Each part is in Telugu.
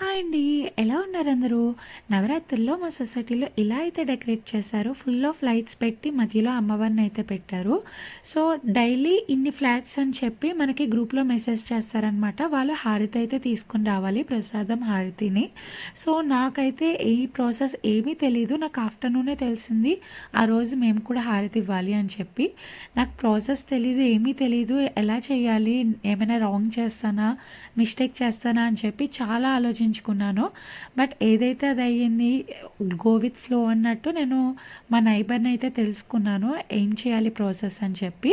హాయ్ అండి. ఎలా ఉన్నారు అందరూ? నవరాత్రుల్లో మా సొసైటీలో ఇలా అయితే డెకరేట్ చేశారు. ఫుల్ ఆఫ్ లైట్స్ పెట్టి మధ్యలో అమ్మవారిని అయితే పెట్టారు. సో, డైలీ ఇన్ని ఫ్లాగ్స్ అని చెప్పి మనకి గ్రూప్‌లో మెసేజ్ చేస్తారనమాట. వాళ్ళు హారతి అయితే తీసుకొని రావాలి, ప్రసాదం హారతిని. సో, నాకైతే ఈ ప్రాసెస్ ఏమీ తెలీదు. నాకు ఆఫ్టర్‌నూనే తెలిసింది. ఆ రోజు మేము కూడా హారతి ఇవ్వాలి అని చెప్పి. నాకు ప్రాసెస్ తెలీదు, ఏమీ తెలీదు. ఎలా చేయాలి? ఏమైనా రాంగ్ చేస్తానా? మిస్టేక్ చేస్తానా? అని చెప్పి చాలా ఆలోచించుకున్నాను. బట్ ఏదైతే అది అయ్యింది, గో విత్ ఫ్లో అన్నట్టు నేను మా నైబర్‌ని అయితే తెలుసుకున్నాను. ఏం చేయాలి ప్రాసెస్ అని చెప్పి.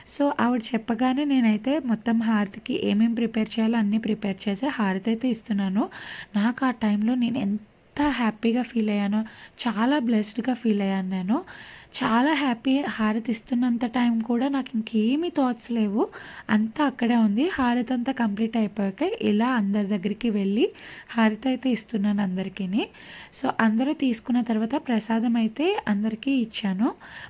సో, ఆవిడ చెప్పగానే నేనైతే మొత్తం హారతికి ఏమేం ప్రిపేర్ చేయాలో అన్నీ ప్రిపేర్ చేసి హారతి అయితే ఇస్తున్నాను. నాకు ఆ టైంలో నేను ఎంత హ్యాపీగా ఫీల్ అయ్యానో, చాలా బ్లెస్డ్‌గా ఫీల్ అయ్యాను నేను. చాలా హ్యాపీ. హారతి ఇస్తున్నంత టైం కూడా నాకు ఇంకేమీ థాట్స్ లేవు. అంతా అక్కడే ఉంది. హారతి అంతా కంప్లీట్ అయిపోయాక ఇలా అందరి దగ్గరికి వెళ్ళి హారతి అయితే ఇస్తున్నాను అందరికీని. సో, అందరూ తీసుకున్న తర్వాత ప్రసాదం అయితే అందరికీ ఇచ్చాను.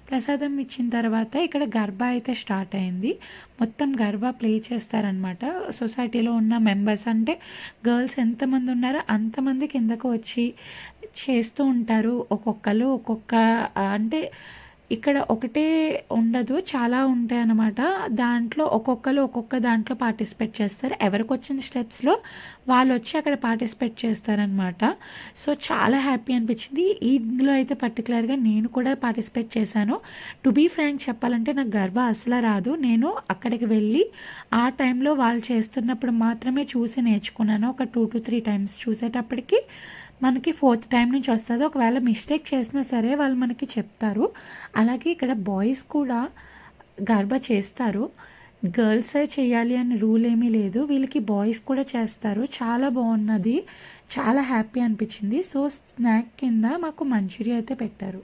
ప్రసాదం ఇచ్చిన తర్వాత ఇక్కడ గర్బా అయితే స్టార్ట్ అయింది. మొత్తం గర్బా ప్లే చేస్తారనమాట. సొసైటీలో ఉన్న మెంబర్స్ అంటే గర్ల్స్ ఎంతమంది ఉన్నారో అంతమంది కిందకు వచ్చి చేస్తూ ఉంటారు. ఒక్కొక్కళ్ళు ఒక్కొక్క అంటే ఇక్కడ ఒకటే ఉండదు. చాలా ఉంటాయన్నమాట. దాంట్లో ఒక్కొక్కళ్ళు ఒక్కొక్క దాంట్లో పార్టిసిపేట్ చేస్తారు. ఎవరికొచ్చిన స్టెప్స్‌లో వాళ్ళొచ్చి అక్కడ పార్టిసిపేట్ చేస్తారనమాట. సో, చాలా హ్యాపీ అనిపించింది. ఇందులో అయితే పర్టిక్యులర్‌గా నేను కూడా పార్టిసిపేట్ చేశాను. టు బీ ఫ్రాంక్ చెప్పాలంటే నాకు గర్బా అసల రాదు. నేను అక్కడికి వెళ్ళి ఆ టైంలో వాళ్ళు చేస్తున్నప్పుడు మాత్రమే చూసి నేర్చుకున్నాను. ఒక 2-3 టైమ్స్ చూసేటప్పటికి మనకి ఫోర్త్ టైం నుంచి వస్తది. ఒకవేళ మిస్టేక్ చేసినా సరే వాళ్ళు మనకి చెప్తారు. అలాగే ఇక్కడ బాయ్స్ కూడా గర్బా చేస్తారు. గర్ల్సే చేయాలి అని రూల్ ఏమీ లేదు. వీళ్ళకి బాయ్స్ కూడా చేస్తారు. చాలా బాగున్నది. చాలా హ్యాపీ అనిపించింది. సో, స్నాక్ కింద మాకు మంచూరియా అయితే పెట్టారు.